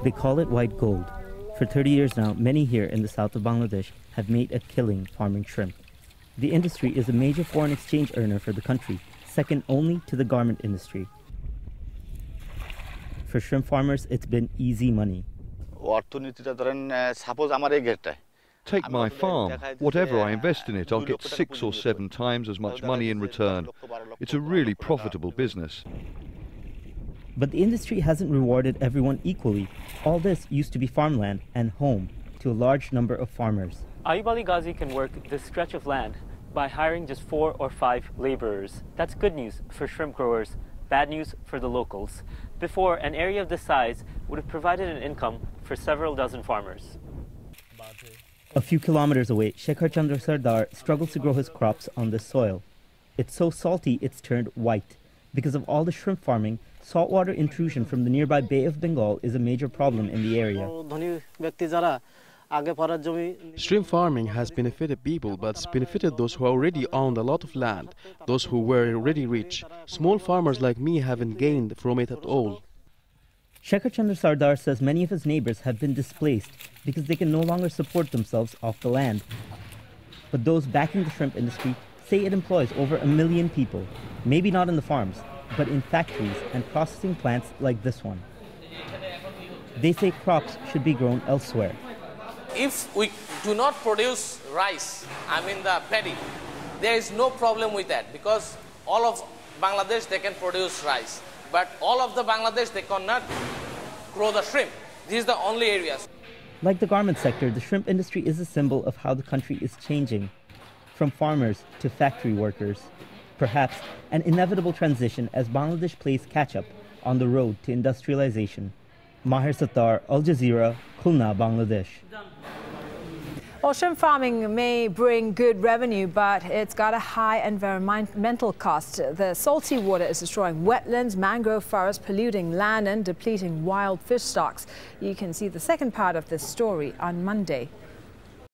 They call it white gold. For 30 years now, many here in the south of Bangladesh have made a killing farming shrimp. The industry is a major foreign exchange earner for the country, second only to the garment industry. For shrimp farmers, it's been easy money. Take my farm. Whatever I invest in it, I'll get 6 or 7 times as much money in return. It's a really profitable business. But the industry hasn't rewarded everyone equally. All this used to be farmland and home to a large number of farmers. Ayub Ali Ghazi can work this stretch of land by hiring just 4 or 5 laborers. That's good news for shrimp growers, bad news for the locals. Before, an area of this size would have provided an income for several dozen farmers. A few kilometers away, Shekhar Chandra Sardar struggles to grow his crops on this soil. It's so salty it's turned white. Because of all the shrimp farming, saltwater intrusion from the nearby Bay of Bengal is a major problem in the area. Shrimp farming has benefited people, but it's benefited those who already owned a lot of land, those who were already rich. Small farmers like me haven't gained from it at all. Shekhar Chandra Sardar says many of his neighbors have been displaced because they can no longer support themselves off the land. But those backing the shrimp industry say it employs over 1 million people, maybe not in the farms, but in factories and processing plants like this one. They say crops should be grown elsewhere. If we do not produce rice, the paddy, there is no problem with that because all of Bangladesh, they can produce rice. But all of the Bangladesh, they cannot grow the shrimp. These are the only areas. Like the garment sector, the shrimp industry is a symbol of how the country is changing, from farmers to factory workers. Perhaps an inevitable transition as Bangladesh plays catch-up on the road to industrialization. Maher Sattar, Al Jazeera, Khulna, Bangladesh. Well, shrimp farming may bring good revenue, but it's got a high environmental cost. The salty water is destroying wetlands, mangrove forests, polluting land and depleting wild fish stocks. You can see the second part of this story on Monday.